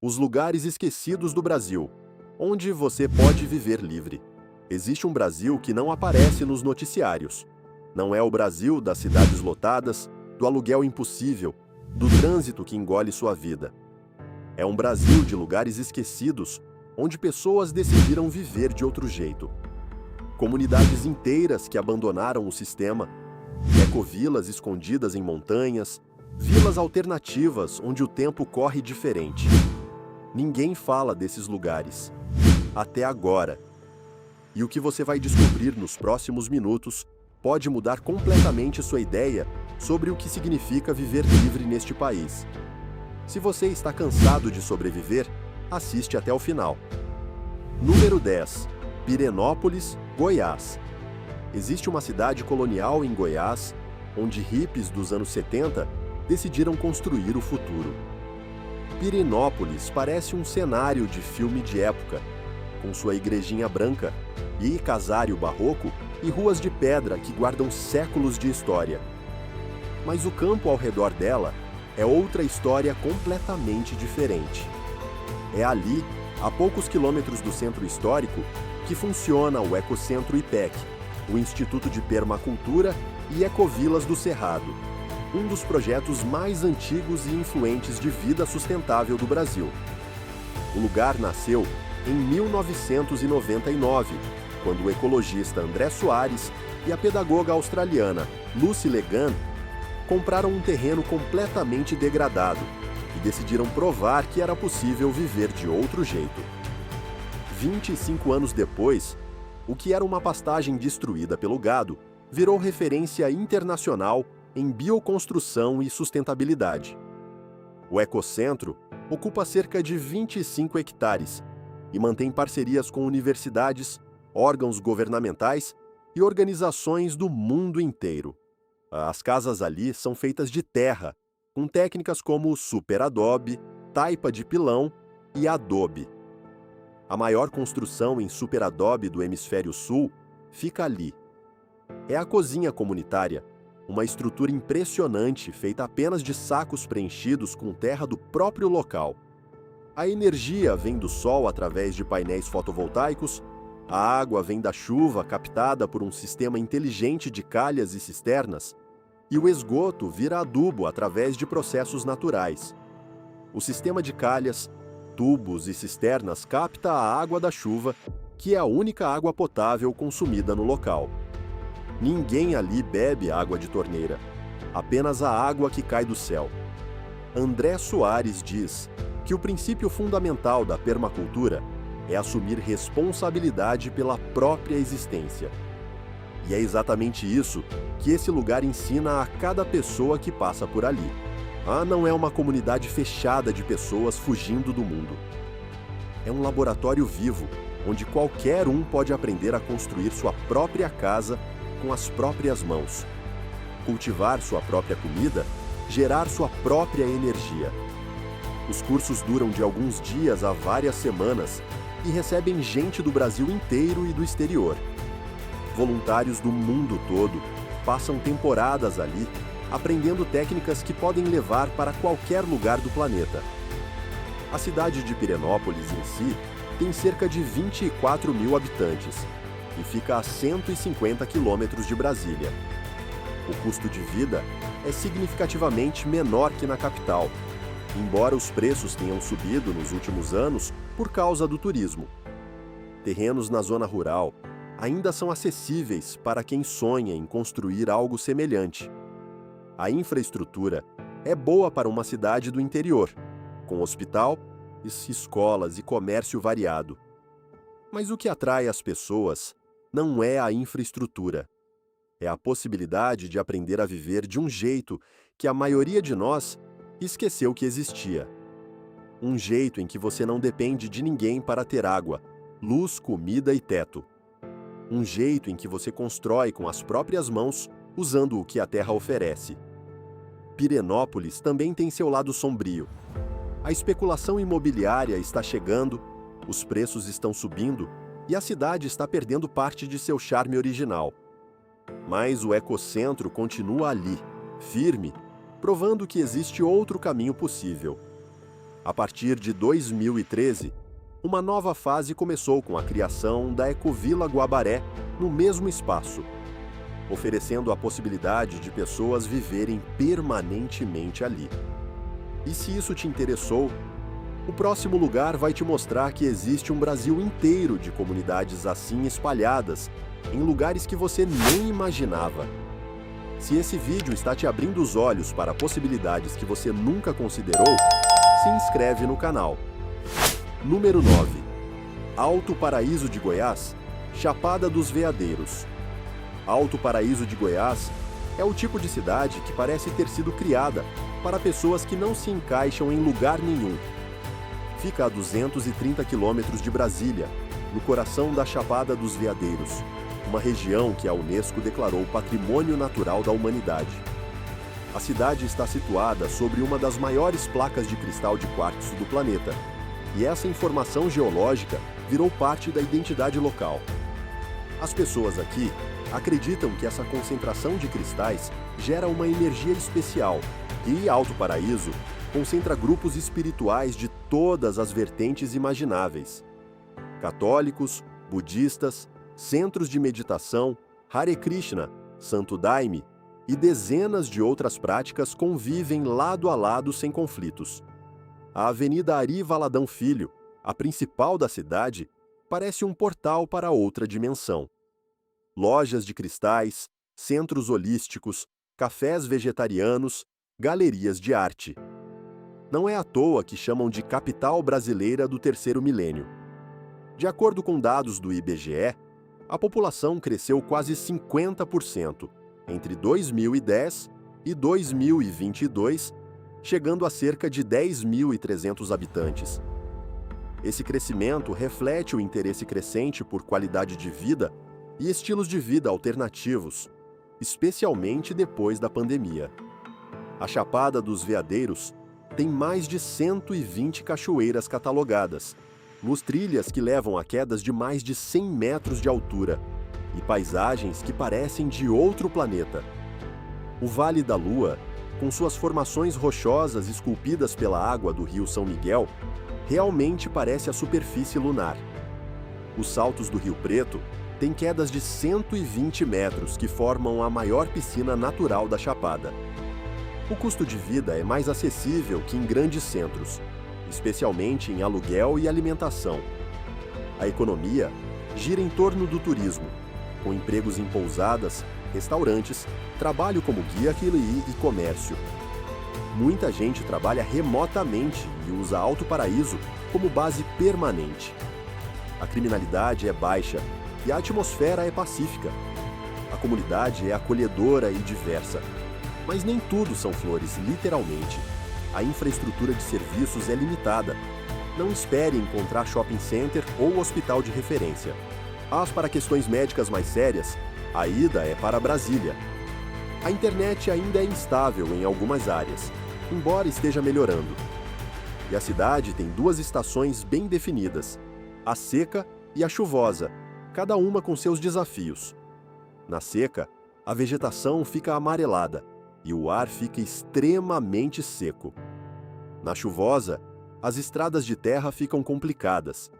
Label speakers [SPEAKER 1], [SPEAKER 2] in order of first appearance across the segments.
[SPEAKER 1] Os lugares esquecidos do Brasil, onde você pode viver livre. Existe um Brasil que não aparece nos noticiários. Não é o Brasil das cidades lotadas, do aluguel impossível, do trânsito que engole sua vida. É um Brasil de lugares esquecidos, onde pessoas decidiram viver de outro jeito. Comunidades inteiras que abandonaram o sistema, ecovilas escondidas em montanhas, vilas alternativas onde o tempo corre diferente. Ninguém fala desses lugares, até agora. E o que você vai descobrir nos próximos minutos pode mudar completamente sua ideia sobre o que significa viver livre neste país. Se você está cansado de sobreviver, assiste até o final. Número 10. Pirenópolis, Goiás. Existe uma cidade colonial em Goiás, onde hippies dos anos 70 decidiram construir o futuro. Pirenópolis parece um cenário de filme de época, com sua igrejinha branca e casário barroco e ruas de pedra que guardam séculos de história. Mas o campo ao redor dela é outra história completamente diferente. É ali, a poucos quilômetros do centro histórico, que funciona o Ecocentro IPEC, o Instituto de Permacultura e Ecovilas do Cerrado, um dos projetos mais antigos e influentes de vida sustentável do Brasil. O lugar nasceu em 1999, quando o ecologista André Soares e a pedagoga australiana Lucy Legan compraram um terreno completamente degradado e decidiram provar que era possível viver de outro jeito. 25 anos depois, o que era uma pastagem destruída pelo gado virou referência internacional em bioconstrução e sustentabilidade. O Ecocentro ocupa cerca de 25 hectares e mantém parcerias com universidades, órgãos governamentais e organizações do mundo inteiro. As casas ali são feitas de terra, com técnicas como superadobe, taipa de pilão e adobe. A maior construção em superadobe do Hemisfério Sul fica ali. É a cozinha comunitária, uma estrutura impressionante feita apenas de sacos preenchidos com terra do próprio local. A energia vem do sol através de painéis fotovoltaicos, a água vem da chuva captada por um sistema inteligente de calhas e cisternas, e o esgoto vira adubo através de processos naturais. O sistema de calhas, tubos e cisternas capta a água da chuva, que é a única água potável consumida no local. Ninguém ali bebe água de torneira, apenas a água que cai do céu. André Soares diz que o princípio fundamental da permacultura é assumir responsabilidade pela própria existência. E é exatamente isso que esse lugar ensina a cada pessoa que passa por ali. Não é uma comunidade fechada de pessoas fugindo do mundo. É um laboratório vivo, onde qualquer um pode aprender a construir sua própria casa com as próprias mãos, cultivar sua própria comida, gerar sua própria energia. Os cursos duram de alguns dias a várias semanas e recebem gente do Brasil inteiro e do exterior. Voluntários do mundo todo passam temporadas ali, aprendendo técnicas que podem levar para qualquer lugar do planeta. A cidade de Pirenópolis em si tem cerca de 24 mil habitantes e fica a 150 quilômetros de Brasília. O custo de vida é significativamente menor que na capital, embora os preços tenham subido nos últimos anos por causa do turismo. Terrenos na zona rural ainda são acessíveis para quem sonha em construir algo semelhante. A infraestrutura é boa para uma cidade do interior, com hospital, escolas e comércio variado. Mas o que atrai as pessoas não é a infraestrutura. É a possibilidade de aprender a viver de um jeito que a maioria de nós esqueceu que existia. Um jeito em que você não depende de ninguém para ter água, luz, comida e teto. Um jeito em que você constrói com as próprias mãos, usando o que a terra oferece. Pirenópolis também tem seu lado sombrio. A especulação imobiliária está chegando, os preços estão subindo e a cidade está perdendo parte de seu charme original. Mas o Ecocentro continua ali, firme, provando que existe outro caminho possível. A partir de 2013, uma nova fase começou com a criação da Ecovila Guabaré no mesmo espaço, oferecendo a possibilidade de pessoas viverem permanentemente ali. E se isso te interessou, o próximo lugar vai te mostrar que existe um Brasil inteiro de comunidades assim espalhadas, em lugares que você nem imaginava. Se esse vídeo está te abrindo os olhos para possibilidades que você nunca considerou, se inscreve no canal. Número 9. Alto Paraíso de Goiás, Chapada dos Veadeiros. Alto Paraíso de Goiás é o tipo de cidade que parece ter sido criada para pessoas que não se encaixam em lugar nenhum. Fica a 230 quilômetros de Brasília, no coração da Chapada dos Veadeiros, uma região que a Unesco declarou Patrimônio Natural da Humanidade. A cidade está situada sobre uma das maiores placas de cristal de quartzo do planeta, e essa informação geológica virou parte da identidade local. As pessoas aqui acreditam que essa concentração de cristais gera uma energia especial, e Alto Paraíso concentra grupos espirituais de todas as vertentes imagináveis. Católicos, budistas, centros de meditação, Hare Krishna, Santo Daime e dezenas de outras práticas convivem lado a lado sem conflitos. A Avenida Ari Valadão Filho, a principal da cidade, parece um portal para outra dimensão. Lojas de cristais, centros holísticos, cafés vegetarianos, galerias de arte. Não é à toa que chamam de capital brasileira do terceiro milênio. De acordo com dados do IBGE, a população cresceu quase 50% entre 2010 e 2022, chegando a cerca de 10.300 habitantes. Esse crescimento reflete o interesse crescente por qualidade de vida e estilos de vida alternativos, especialmente depois da pandemia. A Chapada dos Veadeiros tem mais de 120 cachoeiras catalogadas, nos trilhas que levam a quedas de mais de 100 metros de altura e paisagens que parecem de outro planeta. O Vale da Lua, com suas formações rochosas esculpidas pela água do rio São Miguel, realmente parece a superfície lunar. Os saltos do Rio Preto têm quedas de 120 metros que formam a maior piscina natural da Chapada. O custo de vida é mais acessível que em grandes centros, especialmente em aluguel e alimentação. A economia gira em torno do turismo, com empregos em pousadas, restaurantes, trabalho como guia e comércio. Muita gente trabalha remotamente e usa Alto Paraíso como base permanente. A criminalidade é baixa e a atmosfera é pacífica. A comunidade é acolhedora e diversa. Mas nem tudo são flores, literalmente. A infraestrutura de serviços é limitada. Não espere encontrar shopping center ou hospital de referência. Mas para questões médicas mais sérias, a ida é para Brasília. A internet ainda é instável em algumas áreas, embora esteja melhorando. E a cidade tem duas estações bem definidas, a seca e a chuvosa, cada uma com seus desafios. Na seca, a vegetação fica amarelada e o ar fica extremamente seco. Na chuvosa, as estradas de terra ficam complicadas.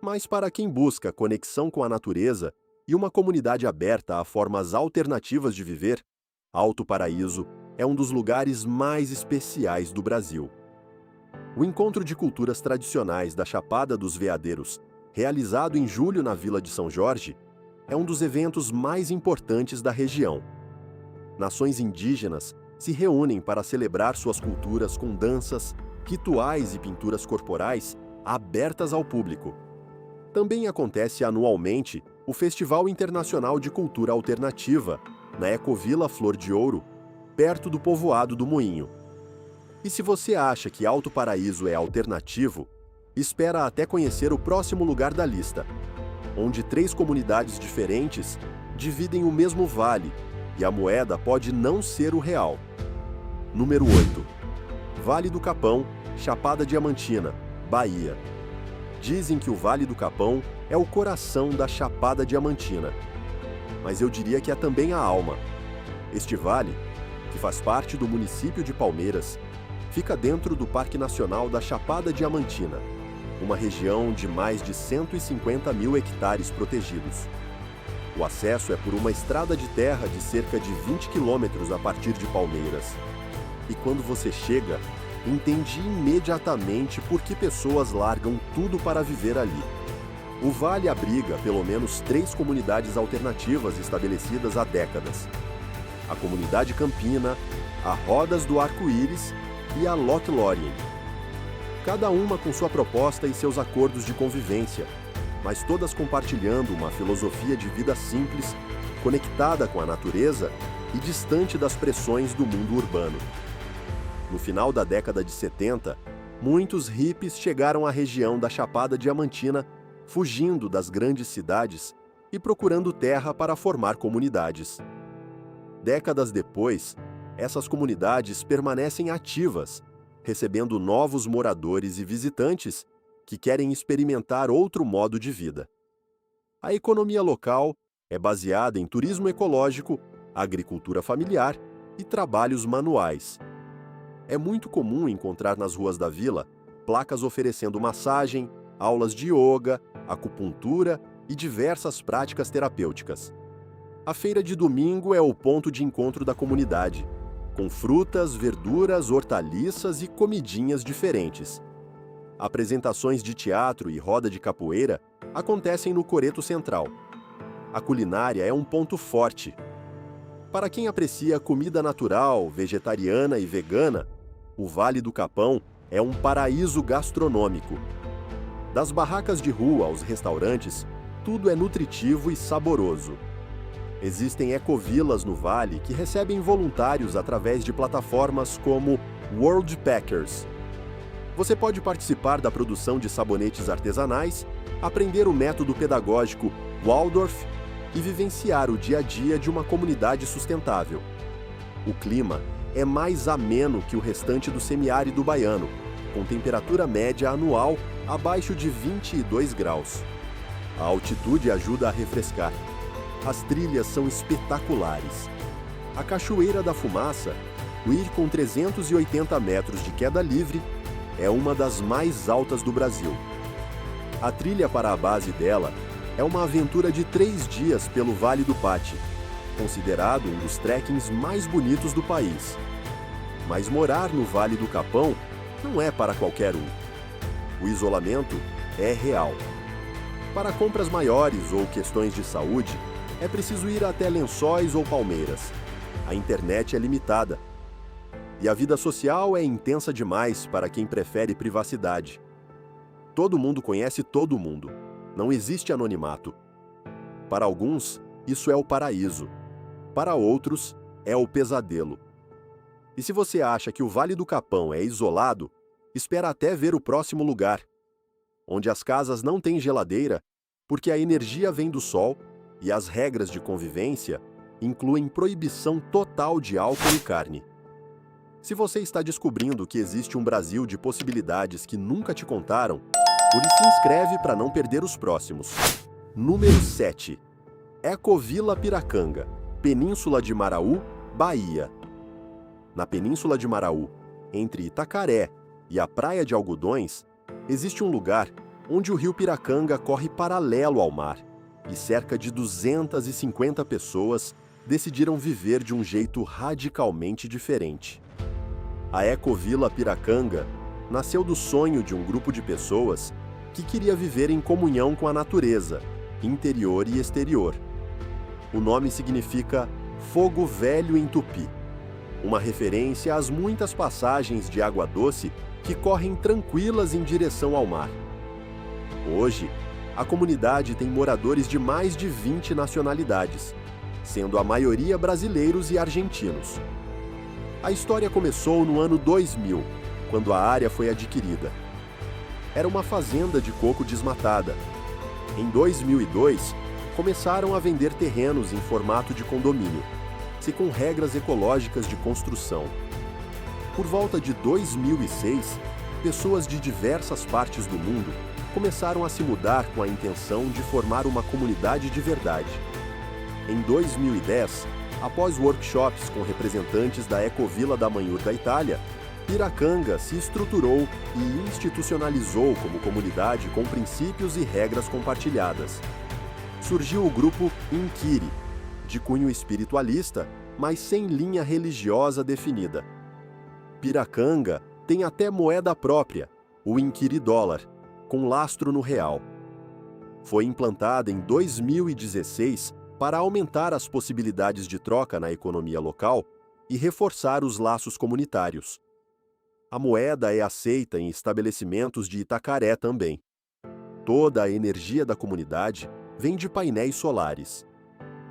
[SPEAKER 1] Mas para quem busca conexão com a natureza e uma comunidade aberta a formas alternativas de viver, Alto Paraíso é um dos lugares mais especiais do Brasil. O Encontro de Culturas Tradicionais da Chapada dos Veadeiros, realizado em julho na Vila de São Jorge, é um dos eventos mais importantes da região. Nações indígenas se reúnem para celebrar suas culturas com danças, rituais e pinturas corporais abertas ao público. Também acontece anualmente o Festival Internacional de Cultura Alternativa, na Ecovila Flor de Ouro, perto do povoado do Moinho. E se você acha que Alto Paraíso é alternativo, espera até conhecer o próximo lugar da lista, onde 3 comunidades diferentes dividem o mesmo vale e a moeda pode não ser o real. Número 8. Vale do Capão, Chapada Diamantina, Bahia. Dizem que o Vale do Capão é o coração da Chapada Diamantina. Mas eu diria que é também a alma. Este vale, que faz parte do município de Palmeiras, fica dentro do Parque Nacional da Chapada Diamantina, uma região de mais de 150 mil hectares protegidos. O acesso é por uma estrada de terra de cerca de 20 quilômetros a partir de Palmeiras. E quando você chega, entende imediatamente por que pessoas largam tudo para viver ali. O vale abriga pelo menos 3 comunidades alternativas estabelecidas há décadas: a Comunidade Campina, a Rodas do Arco-Íris e a Loch Lorien. Cada uma com sua proposta e seus acordos de convivência, mas todas compartilhando uma filosofia de vida simples, conectada com a natureza e distante das pressões do mundo urbano. No final da década de 70, muitos hippies chegaram à região da Chapada Diamantina, fugindo das grandes cidades e procurando terra para formar comunidades. Décadas depois, essas comunidades permanecem ativas, recebendo novos moradores e visitantes que querem experimentar outro modo de vida. A economia local é baseada em turismo ecológico, agricultura familiar e trabalhos manuais. É muito comum encontrar nas ruas da vila placas oferecendo massagem, aulas de yoga, acupuntura e diversas práticas terapêuticas. A feira de domingo é o ponto de encontro da comunidade, com frutas, verduras, hortaliças e comidinhas diferentes. Apresentações de teatro e roda de capoeira acontecem no Coreto Central. A culinária é um ponto forte. Para quem aprecia comida natural, vegetariana e vegana, o Vale do Capão é um paraíso gastronômico. Das barracas de rua aos restaurantes, tudo é nutritivo e saboroso. Existem ecovilas no vale que recebem voluntários através de plataformas como World Packers. Você pode participar da produção de sabonetes artesanais, aprender o método pedagógico Waldorf e vivenciar o dia a dia de uma comunidade sustentável. O clima é mais ameno que o restante do semiárido baiano, com temperatura média anual abaixo de 22 graus. A altitude ajuda a refrescar. As trilhas são espetaculares. A Cachoeira da Fumaça, o ir com 380 metros de queda livre, é uma das mais altas do Brasil. A trilha para a base dela é uma aventura de 3 dias pelo Vale do Pati, considerado um dos trekkings mais bonitos do país. Mas morar no Vale do Capão não é para qualquer um. O isolamento é real. Para compras maiores ou questões de saúde, é preciso ir até Lençóis ou Palmeiras. A internet é limitada. E a vida social é intensa demais para quem prefere privacidade. Todo mundo conhece todo mundo. Não existe anonimato. Para alguns, isso é o paraíso. Para outros, é o pesadelo. E se você acha que o Vale do Capão é isolado, espera até ver o próximo lugar, onde as casas não têm geladeira, porque a energia vem do sol e as regras de convivência incluem proibição total de álcool e carne. Se você está descobrindo que existe um Brasil de possibilidades que nunca te contaram, se inscreve para não perder os próximos. Número 7. Ecovila Piracanga, Península de Maraú, Bahia. Na Península de Maraú, entre Itacaré e a Praia de Algodões, existe um lugar onde o rio Piracanga corre paralelo ao mar e cerca de 250 pessoas decidiram viver de um jeito radicalmente diferente. A Ecovila Piracanga nasceu do sonho de um grupo de pessoas que queria viver em comunhão com a natureza, interior e exterior. O nome significa Fogo Velho em Tupi, uma referência às muitas passagens de água doce que correm tranquilas em direção ao mar. Hoje, a comunidade tem moradores de mais de 20 nacionalidades, sendo a maioria brasileiros e argentinos. A história começou no ano 2000, quando a área foi adquirida. Era uma fazenda de coco desmatada. Em 2002, começaram a vender terrenos em formato de condomínio, se com regras ecológicas de construção. Por volta de 2006, pessoas de diversas partes do mundo começaram a se mudar com a intenção de formar uma comunidade de verdade. Em 2010, após workshops com representantes da Ecovila da Manhur da Itália, Piracanga se estruturou e institucionalizou como comunidade com princípios e regras compartilhadas. Surgiu o grupo Inquiri, de cunho espiritualista, mas sem linha religiosa definida. Piracanga tem até moeda própria, o Inquiri Dólar, com lastro no real. Foi implantada em 2016 para aumentar as possibilidades de troca na economia local e reforçar os laços comunitários. A moeda é aceita em estabelecimentos de Itacaré também. Toda a energia da comunidade vem de painéis solares.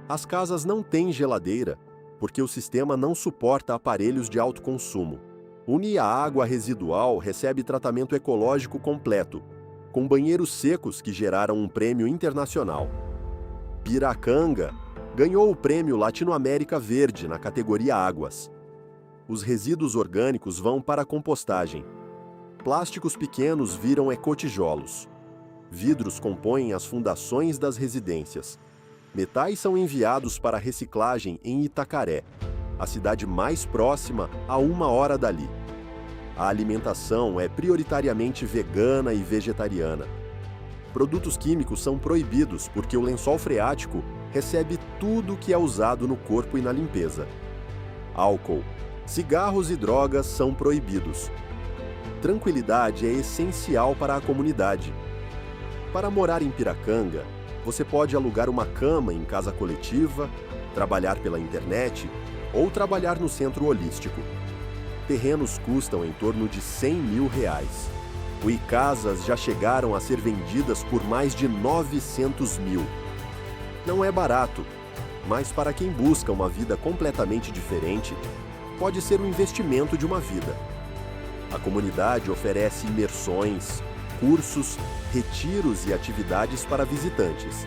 [SPEAKER 1] As casas não têm geladeira, porque o sistema não suporta aparelhos de alto consumo. A água residual recebe tratamento ecológico completo, com banheiros secos que geraram um prêmio internacional. Piracanga ganhou o prêmio Latinoamérica Verde na categoria Águas. Os resíduos orgânicos vão para a compostagem. Plásticos pequenos viram ecotijolos. Vidros compõem as fundações das residências. Metais são enviados para reciclagem em Itacaré, a cidade mais próxima a 1 hora dali. A alimentação é prioritariamente vegana e vegetariana. Produtos químicos são proibidos porque o lençol freático recebe tudo que é usado no corpo e na limpeza. Álcool, cigarros e drogas são proibidos. Tranquilidade é essencial para a comunidade. Para morar em Piracanga, você pode alugar uma cama em casa coletiva, trabalhar pela internet ou trabalhar no centro holístico. Terrenos custam em torno de R$100 mil. E casas já chegaram a ser vendidas por mais de 900 mil. Não é barato, mas para quem busca uma vida completamente diferente, pode ser um investimento de uma vida. A comunidade oferece imersões, cursos, retiros e atividades para visitantes.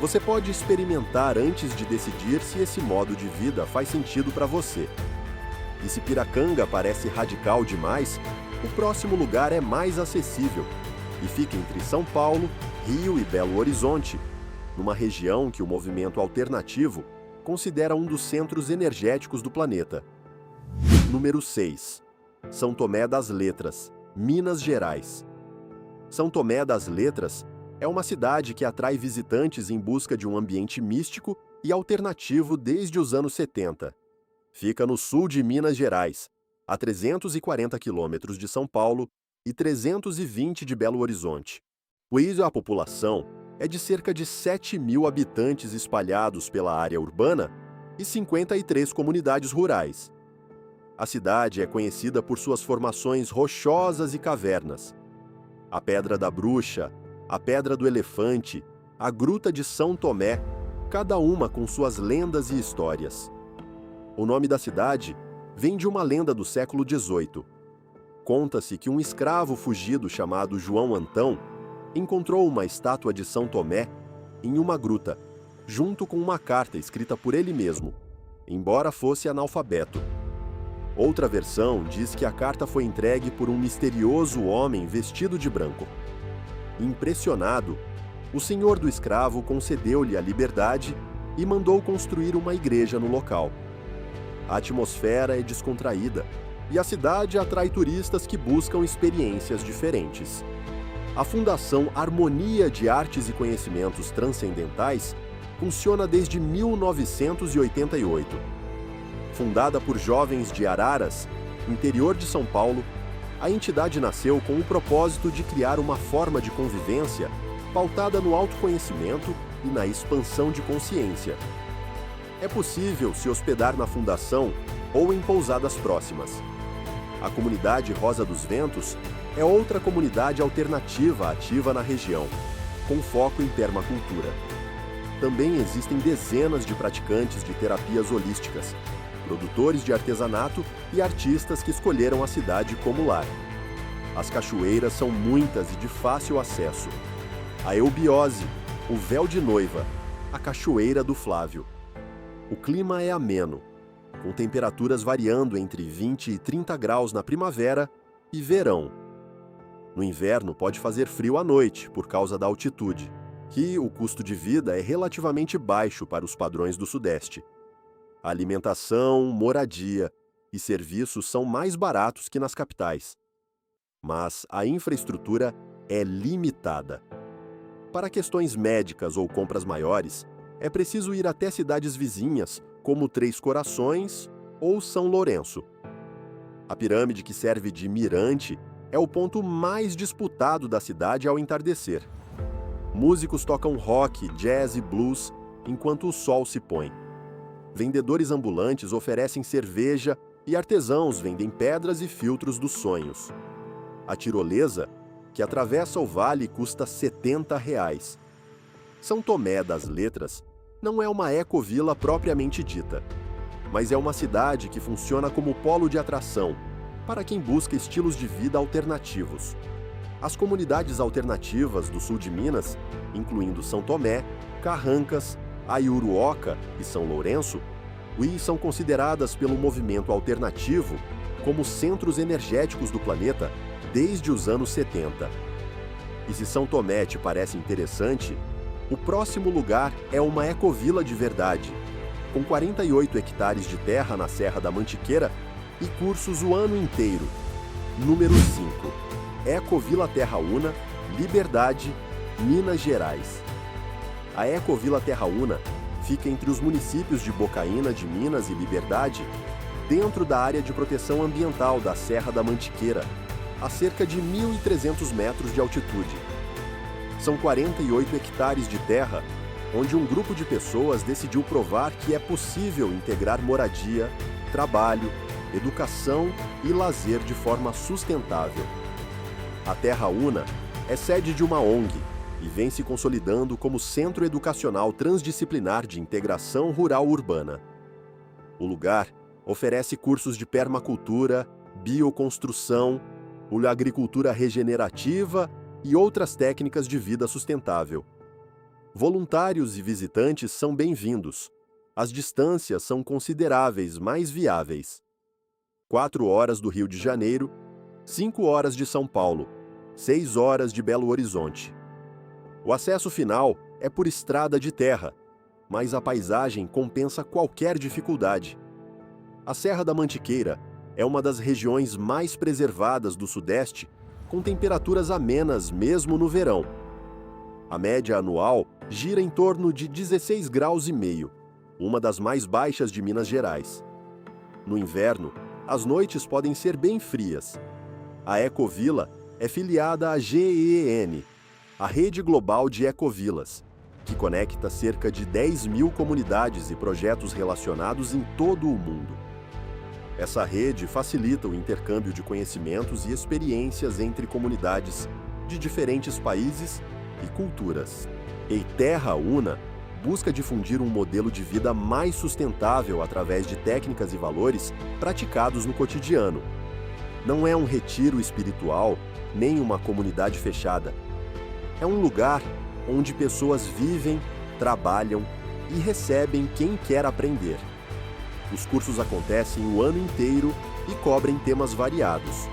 [SPEAKER 1] Você pode experimentar antes de decidir se esse modo de vida faz sentido para você. E se Piracanga parece radical demais, o próximo lugar é mais acessível e fica entre São Paulo, Rio e Belo Horizonte, numa região que o movimento alternativo considera um dos centros energéticos do planeta. Número 6. São Tomé das Letras, Minas Gerais. São Tomé das Letras é uma cidade que atrai visitantes em busca de um ambiente místico e alternativo desde os anos 70. Fica no sul de Minas Gerais, a 340 quilômetros de São Paulo e 320 de Belo Horizonte. A população é de cerca de 7 mil habitantes espalhados pela área urbana e 53 comunidades rurais. A cidade é conhecida por suas formações rochosas e cavernas. A Pedra da Bruxa, a Pedra do Elefante, a Gruta de São Tomé, cada uma com suas lendas e histórias. O nome da cidade vem de uma lenda do século XVIII. Conta-se que um escravo fugido chamado João Antão encontrou uma estátua de São Tomé em uma gruta, junto com uma carta escrita por ele mesmo, embora fosse analfabeto. Outra versão diz que a carta foi entregue por um misterioso homem vestido de branco. Impressionado, o senhor do escravo concedeu-lhe a liberdade e mandou construir uma igreja no local. A atmosfera é descontraída e a cidade atrai turistas que buscam experiências diferentes. A Fundação Harmonia de Artes e Conhecimentos Transcendentais funciona desde 1988. Fundada por jovens de Araras, interior de São Paulo, a entidade nasceu com o propósito de criar uma forma de convivência pautada no autoconhecimento e na expansão de consciência. É possível se hospedar na fundação ou em pousadas próximas. A comunidade Rosa dos Ventos é outra comunidade alternativa ativa na região, com foco em permacultura. Também existem dezenas de praticantes de terapias holísticas, produtores de artesanato e artistas que escolheram a cidade como lar. As cachoeiras são muitas e de fácil acesso. A Eubiose, o Véu de Noiva, a Cachoeira do Flávio. O clima é ameno, com temperaturas variando entre 20 e 30 graus na primavera e verão. No inverno pode fazer frio à noite por causa da altitude, que o custo de vida é relativamente baixo para os padrões do Sudeste. Alimentação, moradia e serviços são mais baratos que nas capitais. Mas a infraestrutura é limitada. Para questões médicas ou compras maiores, é preciso ir até cidades vizinhas, como Três Corações ou São Lourenço. A pirâmide, que serve de mirante, é o ponto mais disputado da cidade ao entardecer. Músicos tocam rock, jazz e blues enquanto o sol se põe. Vendedores ambulantes oferecem cerveja e artesãos vendem pedras e filtros dos sonhos. A tirolesa, que atravessa o vale, custa R$ 70. São Tomé das Letras não é uma ecovila propriamente dita, mas é uma cidade que funciona como polo de atração para quem busca estilos de vida alternativos. As comunidades alternativas do sul de Minas, incluindo São Tomé, Carrancas, Aiuruoca e São Lourenço, são consideradas pelo movimento alternativo como centros energéticos do planeta desde os anos 70. E se São Tomé te parece interessante, o próximo lugar é uma ecovila de verdade, com 48 hectares de terra na Serra da Mantiqueira e cursos o ano inteiro. Número 5. Ecovila Terra Una, Liberdade, Minas Gerais. A Ecovila Terra Una fica entre os municípios de Bocaina de Minas e Liberdade, dentro da área de proteção ambiental da Serra da Mantiqueira, a cerca de 1.300 metros de altitude. São 48 hectares de terra, onde um grupo de pessoas decidiu provar que é possível integrar moradia, trabalho, educação e lazer de forma sustentável. A Terra Una é sede de uma ONG e vem se consolidando como centro educacional transdisciplinar de integração rural-urbana. O lugar oferece cursos de permacultura, bioconstrução, agricultura regenerativa e outras técnicas de vida sustentável. Voluntários e visitantes são bem-vindos. As distâncias são consideráveis, mais viáveis. 4 horas do Rio de Janeiro, 5 horas de São Paulo, 6 horas de Belo Horizonte. O acesso final é por estrada de terra, mas a paisagem compensa qualquer dificuldade. A Serra da Mantiqueira é uma das regiões mais preservadas do Sudeste, com temperaturas amenas mesmo no verão. A média anual gira em torno de 16,5 graus, uma das mais baixas de Minas Gerais. No inverno, as noites podem ser bem frias. A Ecovila é filiada à GEN, a Rede Global de Ecovilas, que conecta cerca de 10.000 comunidades e projetos relacionados em todo o mundo. Essa rede facilita o intercâmbio de conhecimentos e experiências entre comunidades de diferentes países e culturas. E Terra Una busca difundir um modelo de vida mais sustentável através de técnicas e valores praticados no cotidiano. Não é um retiro espiritual, nem uma comunidade fechada. É um lugar onde pessoas vivem, trabalham e recebem quem quer aprender. Os cursos acontecem o ano inteiro e cobrem temas variados,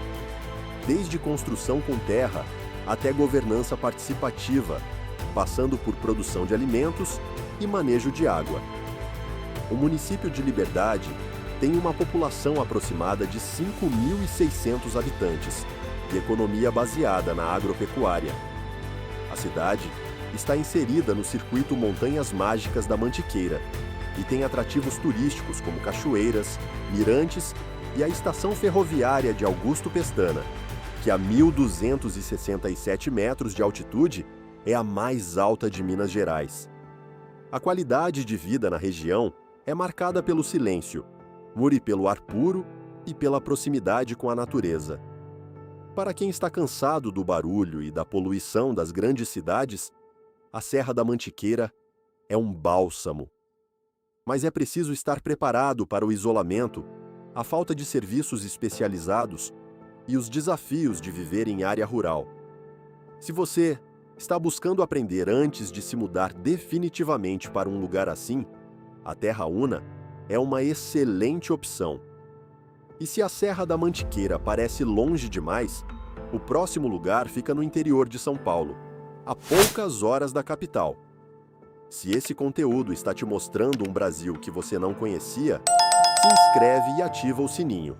[SPEAKER 1] desde construção com terra até governança participativa, passando por produção de alimentos e manejo de água. O município de Liberdade tem uma população aproximada de 5.600 habitantes e economia baseada na agropecuária. A cidade está inserida no circuito Montanhas Mágicas da Mantiqueira e tem atrativos turísticos como cachoeiras, mirantes e a estação ferroviária de Augusto Pestana, que a 1.267 metros de altitude é a mais alta de Minas Gerais. A qualidade de vida na região é marcada pelo silêncio, pelo ar puro e pela proximidade com a natureza. Para quem está cansado do barulho e da poluição das grandes cidades, a Serra da Mantiqueira é um bálsamo. Mas é preciso estar preparado para o isolamento, a falta de serviços especializados e os desafios de viver em área rural. Se você está buscando aprender antes de se mudar definitivamente para um lugar assim, a Terra Una é uma excelente opção. E se a Serra da Mantiqueira parece longe demais, o próximo lugar fica no interior de São Paulo, a poucas horas da capital. Se esse conteúdo está te mostrando um Brasil que você não conhecia, se inscreve e ativa o sininho.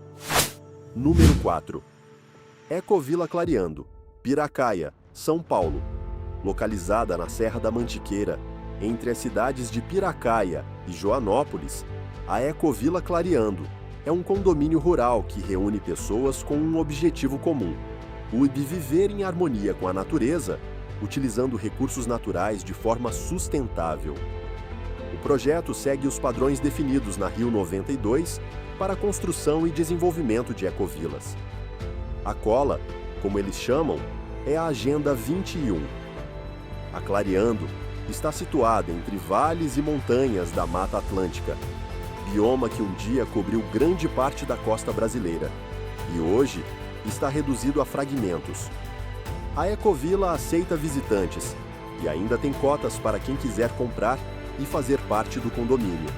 [SPEAKER 1] Número 4. Ecovila Clareando, Piracaia, São Paulo. Localizada na Serra da Mantiqueira, entre as cidades de Piracaia e Joanópolis, a Ecovila Clareando é um condomínio rural que reúne pessoas com um objetivo comum: o de viver em harmonia com a natureza, utilizando recursos naturais de forma sustentável. O projeto segue os padrões definidos na Rio 92 para a construção e desenvolvimento de ecovilas. A COLA, como eles chamam, é a Agenda 21. A Clareando está situada entre vales e montanhas da Mata Atlântica, bioma que um dia cobriu grande parte da costa brasileira e hoje está reduzido a fragmentos. A Ecovila aceita visitantes e ainda tem cotas para quem quiser comprar e fazer parte do condomínio.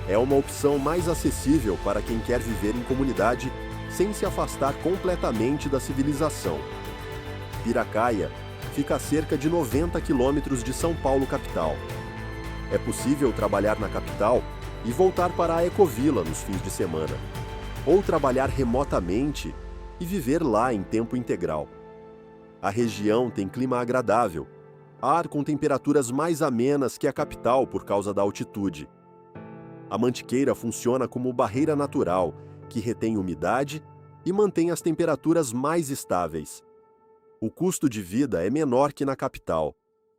[SPEAKER 1] É uma opção mais acessível para quem quer viver em comunidade sem se afastar completamente da civilização. Piracaia fica a cerca de 90 quilômetros de São Paulo capital. É possível trabalhar na capital e voltar para a Ecovila nos fins de semana, ou trabalhar remotamente e viver lá em tempo integral. A região tem clima agradável, ar com temperaturas mais amenas que a capital por causa da altitude. A mantiqueira funciona como barreira natural que retém umidade e mantém as temperaturas mais estáveis. O custo de vida é menor que na capital,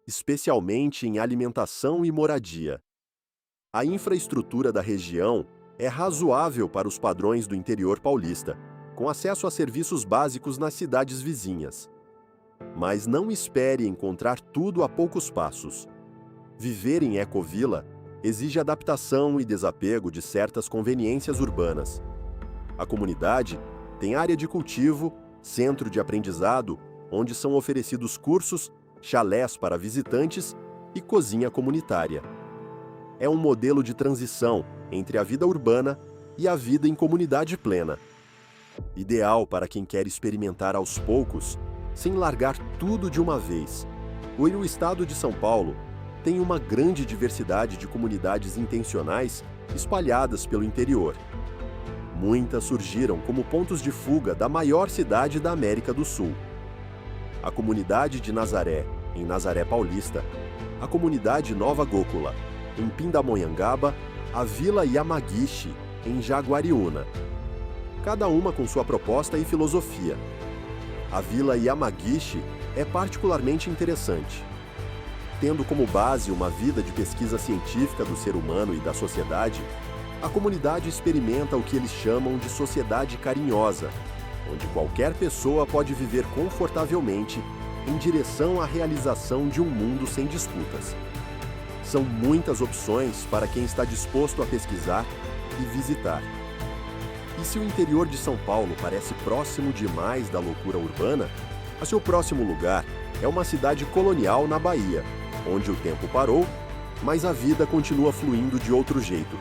[SPEAKER 1] especialmente em alimentação e moradia. A infraestrutura da região é razoável para os padrões do interior paulista, com acesso a serviços básicos nas cidades vizinhas. Mas não espere encontrar tudo a poucos passos. Viver em Ecovila exige adaptação e desapego de certas conveniências urbanas. A comunidade tem área de cultivo, centro de aprendizado, onde são oferecidos cursos, chalés para visitantes e cozinha comunitária. É um modelo de transição entre a vida urbana e a vida em comunidade plena. Ideal para quem quer experimentar aos poucos, sem largar tudo de uma vez. O estado de São Paulo tem uma grande diversidade de comunidades intencionais espalhadas pelo interior. Muitas surgiram como pontos de fuga da maior cidade da América do Sul. A comunidade de Nazaré, em Nazaré Paulista, a comunidade Nova Gócula, em Pindamonhangaba, a Vila Yamaguchi, em Jaguariúna. Cada uma com sua proposta e filosofia. A Vila Yamaguchi é particularmente interessante. Tendo como base uma vida de pesquisa científica do ser humano e da sociedade, a comunidade experimenta o que eles chamam de sociedade carinhosa, onde qualquer pessoa pode viver confortavelmente em direção à realização de um mundo sem disputas. São muitas opções para quem está disposto a pesquisar e visitar. E se o interior de São Paulo parece próximo demais da loucura urbana, a seu próximo lugar é uma cidade colonial na Bahia, onde o tempo parou, mas a vida continua fluindo de outro jeito.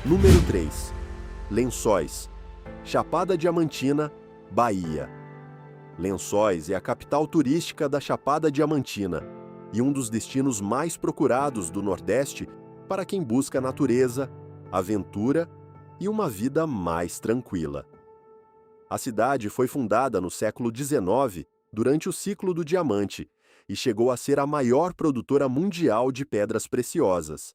[SPEAKER 1] Número 3. Lençóis, Chapada Diamantina, Bahia. Lençóis é a capital turística da Chapada Diamantina e um dos destinos mais procurados do Nordeste para quem busca natureza, aventura e uma vida mais tranquila. A cidade foi fundada no século XIX, durante o ciclo do diamante, e chegou a ser a maior produtora mundial de pedras preciosas.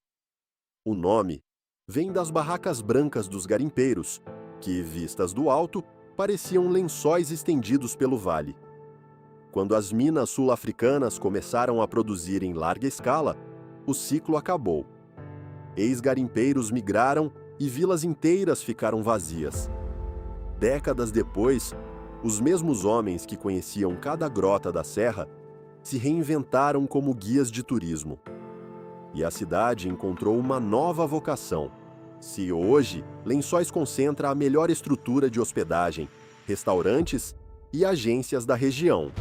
[SPEAKER 1] O nome vem das barracas brancas dos garimpeiros, que, vistas do alto, pareciam lençóis estendidos pelo vale. Quando as minas sul-africanas começaram a produzir em larga escala, o ciclo acabou. Ex-garimpeiros migraram e vilas inteiras ficaram vazias. Décadas depois, os mesmos homens que conheciam cada grota da serra se reinventaram como guias de turismo. E a cidade encontrou uma nova vocação. Se hoje, Lençóis concentra a melhor estrutura de hospedagem, restaurantes e agências da região.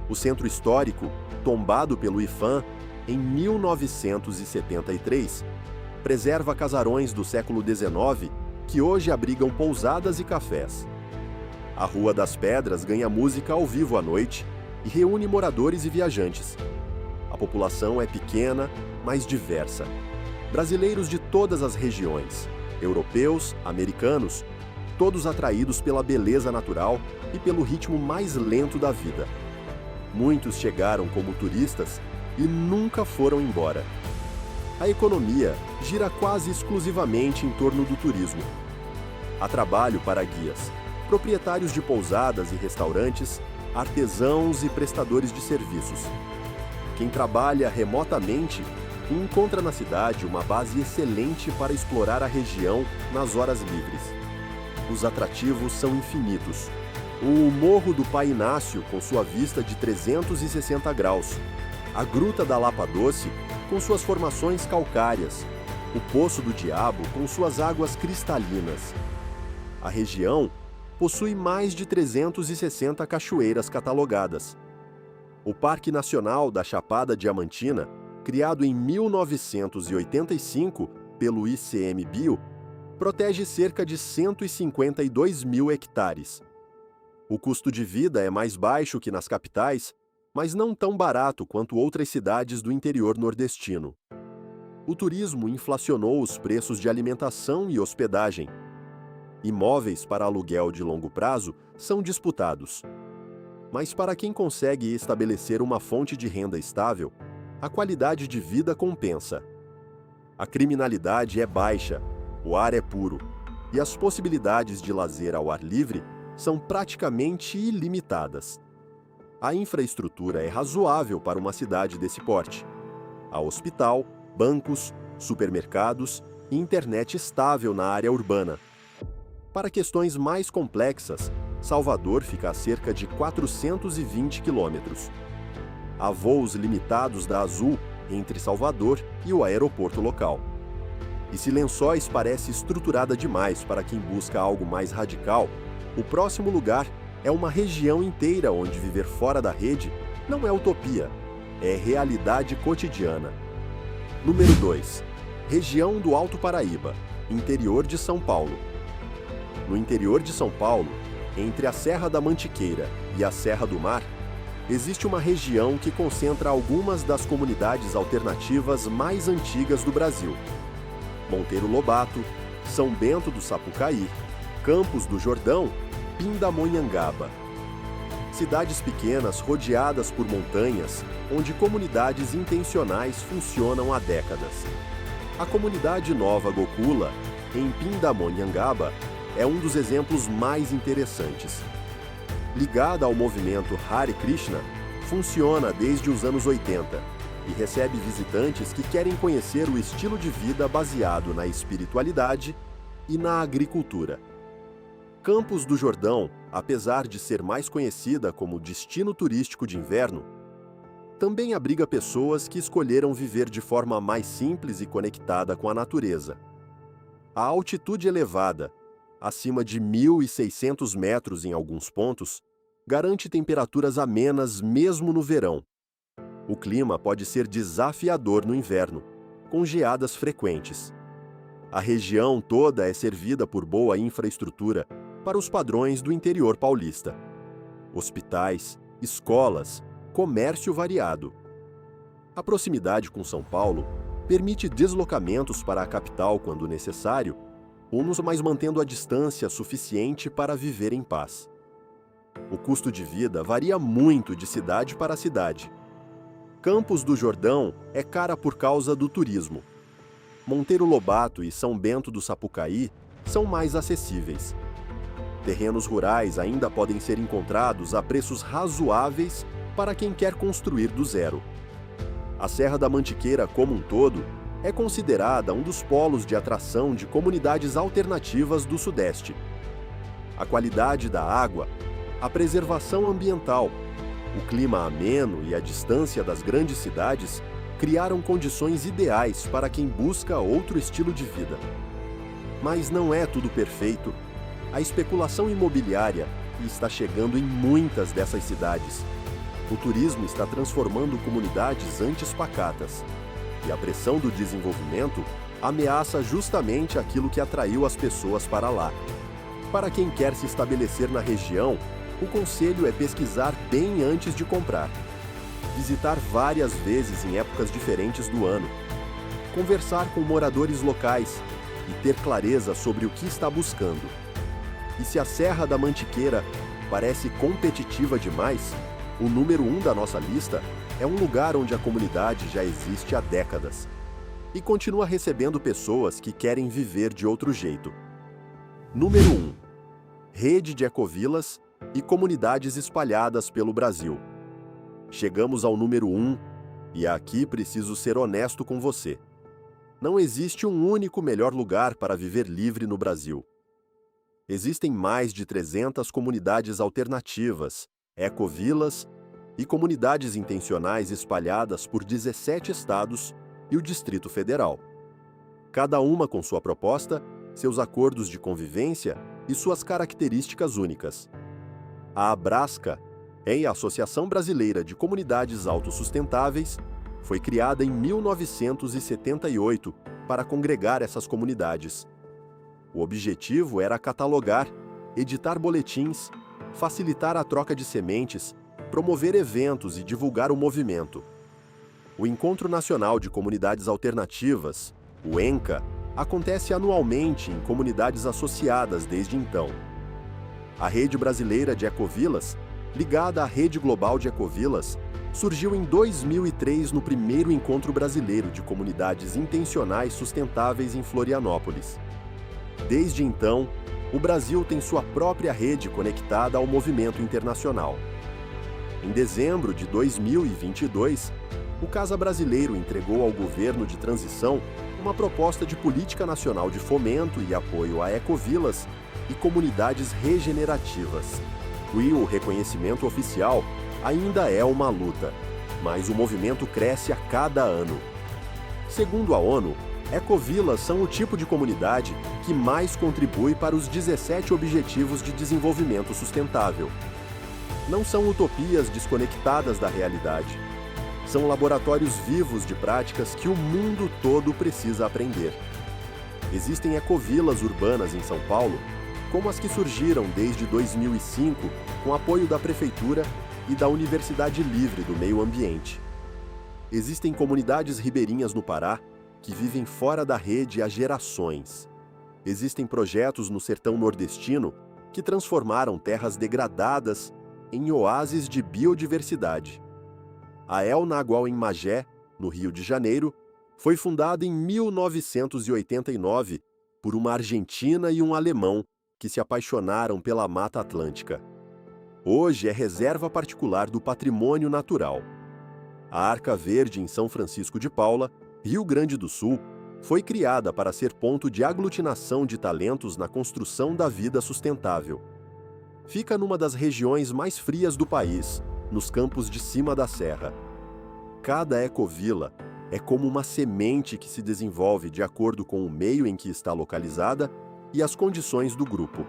[SPEAKER 1] O centro histórico, tombado pelo IPHAN em 1973, preserva casarões do século XIX que hoje abrigam pousadas e cafés. A Rua das Pedras ganha música ao vivo à noite e reúne moradores e viajantes. A população é pequena, mas diversa. Brasileiros de todas as regiões, Europeus, americanos, todos atraídos pela beleza natural e pelo ritmo mais lento da vida. Muitos chegaram como turistas e nunca foram embora. A economia gira quase exclusivamente em torno do turismo. Há trabalho para guias, proprietários de pousadas e restaurantes, artesãos e prestadores de serviços. Quem trabalha remotamente encontra na cidade uma base excelente para explorar a região nas horas livres. Os atrativos são infinitos. O Morro do Pai Inácio, com sua vista de 360 graus. A Gruta da Lapa Doce, com suas formações calcárias. O Poço do Diabo, com suas águas cristalinas. A região possui mais de 360 cachoeiras catalogadas. O Parque Nacional da Chapada Diamantina, criado em 1985 pelo ICMBio, protege cerca de 152 mil hectares. O custo de vida é mais baixo que nas capitais, mas não tão barato quanto outras cidades do interior nordestino. O turismo inflacionou os preços de alimentação e hospedagem. Imóveis para aluguel de longo prazo são disputados. Mas para quem consegue estabelecer uma fonte de renda estável, a qualidade de vida compensa. A criminalidade é baixa, o ar é puro, e as possibilidades de lazer ao ar livre são praticamente ilimitadas. A infraestrutura é razoável para uma cidade desse porte. Há hospital, bancos, supermercados e internet estável na área urbana. Para questões mais complexas, Salvador fica a cerca de 420 quilômetros. Há voos limitados da Azul entre Salvador e o aeroporto local. E se Lençóis parece estruturada demais para quem busca algo mais radical, o próximo lugar é uma região inteira onde viver fora da rede não é utopia, é realidade cotidiana. Número 2. Região do Alto Paraíba, interior de São Paulo. No interior de São Paulo, entre a Serra da Mantiqueira e a Serra do Mar, existe uma região que concentra algumas das comunidades alternativas mais antigas do Brasil. Monteiro Lobato, São Bento do Sapucaí, Campos do Jordão, Pindamonhangaba. Cidades pequenas rodeadas por montanhas, onde comunidades intencionais funcionam há décadas. A comunidade Nova Gokula, em Pindamonhangaba, é um dos exemplos mais interessantes. Ligada ao movimento Hare Krishna, funciona desde os anos 80 e recebe visitantes que querem conhecer o estilo de vida baseado na espiritualidade e na agricultura. Campos do Jordão, apesar de ser mais conhecida como destino turístico de inverno, também abriga pessoas que escolheram viver de forma mais simples e conectada com a natureza. A altitude elevada, acima de 1.600 metros em alguns pontos, garante temperaturas amenas mesmo no verão. O clima pode ser desafiador no inverno, com geadas frequentes. A região toda é servida por boa infraestrutura para os padrões do interior paulista. Hospitais, escolas, comércio variado. A proximidade com São Paulo permite deslocamentos para a capital quando necessário, mas mantendo a distância suficiente para viver em paz. O custo de vida varia muito de cidade para cidade. Campos do Jordão é cara por causa do turismo. Monteiro Lobato e São Bento do Sapucaí são mais acessíveis. Terrenos rurais ainda podem ser encontrados a preços razoáveis para quem quer construir do zero. A Serra da Mantiqueira, como um todo, é considerada um dos polos de atração de comunidades alternativas do Sudeste. A qualidade da água, a preservação ambiental, o clima ameno e a distância das grandes cidades criaram condições ideais para quem busca outro estilo de vida. Mas não é tudo perfeito. A especulação imobiliária está chegando em muitas dessas cidades. O turismo está transformando comunidades antes pacatas. E a pressão do desenvolvimento ameaça justamente aquilo que atraiu as pessoas para lá. Para quem quer se estabelecer na região, o conselho é pesquisar bem antes de comprar. Visitar várias vezes em épocas diferentes do ano. Conversar com moradores locais e ter clareza sobre o que está buscando. E se a Serra da Mantiqueira parece competitiva demais, o número 1 da nossa lista é um lugar onde a comunidade já existe há décadas e continua recebendo pessoas que querem viver de outro jeito. Número 1. Rede de ecovilas e comunidades espalhadas pelo Brasil. Chegamos ao número 1 e aqui preciso ser honesto com você. Não existe um único melhor lugar para viver livre no Brasil. Existem mais de 300 comunidades alternativas, ecovilas e comunidades intencionais espalhadas por 17 estados e o Distrito Federal. Cada uma com sua proposta, seus acordos de convivência e suas características únicas. A Abrasca, a Associação Brasileira de Comunidades Autossustentáveis, foi criada em 1978 para congregar essas comunidades. O objetivo era catalogar, editar boletins, facilitar a troca de sementes, promover eventos e divulgar o movimento. O Encontro Nacional de Comunidades Alternativas, o ENCA, acontece anualmente em comunidades associadas desde então. A Rede Brasileira de Ecovilas, ligada à Rede Global de Ecovilas, surgiu em 2003 no primeiro Encontro Brasileiro de Comunidades Intencionais Sustentáveis em Florianópolis. Desde então, o Brasil tem sua própria rede conectada ao movimento internacional. Em dezembro de 2022, o Casa Brasileiro entregou ao governo de transição uma proposta de política nacional de fomento e apoio a ecovilas e comunidades regenerativas. O reconhecimento oficial ainda é uma luta, mas o movimento cresce a cada ano. Segundo a ONU, ecovilas são o tipo de comunidade que mais contribui para os 17 Objetivos de Desenvolvimento Sustentável. Não são utopias desconectadas da realidade. São laboratórios vivos de práticas que o mundo todo precisa aprender. Existem ecovilas urbanas em São Paulo, como as que surgiram desde 2005 com apoio da Prefeitura e da Universidade Livre do Meio Ambiente. Existem comunidades ribeirinhas no Pará que vivem fora da rede há gerações. Existem projetos no sertão nordestino que transformaram terras degradadas em oásis de biodiversidade. A El Nagual em Magé, no Rio de Janeiro, foi fundada em 1989 por uma argentina e um alemão que se apaixonaram pela Mata Atlântica. Hoje é reserva particular do patrimônio natural. A Arca Verde em São Francisco de Paula, Rio Grande do Sul, foi criada para ser ponto de aglutinação de talentos na construção da vida sustentável. Fica numa das regiões mais frias do país, nos campos de cima da serra. Cada ecovila é como uma semente que se desenvolve de acordo com o meio em que está localizada e as condições do grupo.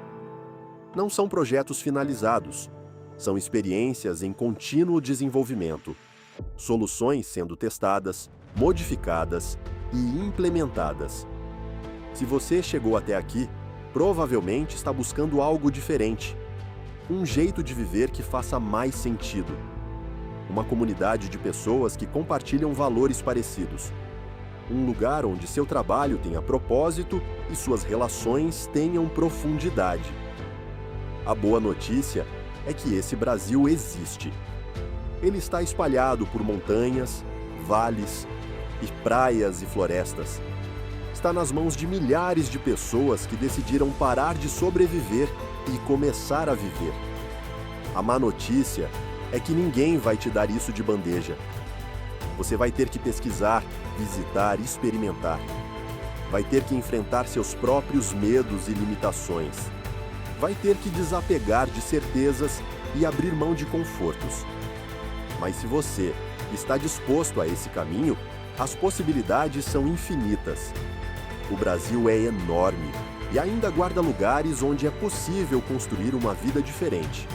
[SPEAKER 1] Não são projetos finalizados, são experiências em contínuo desenvolvimento, soluções sendo testadas, modificadas e implementadas. Se você chegou até aqui, provavelmente está buscando algo diferente, um jeito de viver que faça mais sentido. Uma comunidade de pessoas que compartilham valores parecidos. Um lugar onde seu trabalho tenha propósito e suas relações tenham profundidade. A boa notícia é que esse Brasil existe. Ele está espalhado por montanhas, vales, e praias e florestas. Está nas mãos de milhares de pessoas que decidiram parar de sobreviver e começar a viver. A má notícia é que ninguém vai te dar isso de bandeja. Você vai ter que pesquisar, visitar e experimentar. Vai ter que enfrentar seus próprios medos e limitações. Vai ter que desapegar de certezas e abrir mão de confortos. Mas se você está disposto a esse caminho, as possibilidades são infinitas. O Brasil é enorme e ainda guarda lugares onde é possível construir uma vida diferente.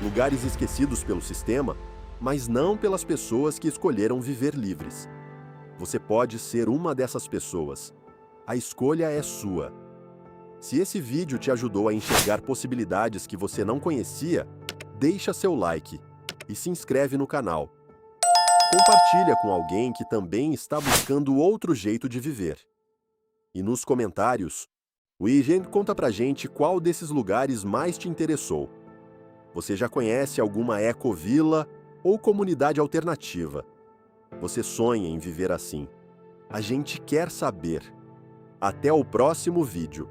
[SPEAKER 1] Lugares esquecidos pelo sistema, mas não pelas pessoas que escolheram viver livres. Você pode ser uma dessas pessoas. A escolha é sua. Se esse vídeo te ajudou a enxergar possibilidades que você não conhecia, deixa seu like e se inscreve no canal. Compartilha com alguém que também está buscando outro jeito de viver. E nos comentários, o Igor conta pra gente qual desses lugares mais te interessou. Você já conhece alguma ecovila ou comunidade alternativa? Você sonha em viver assim? A gente quer saber. Até o próximo vídeo.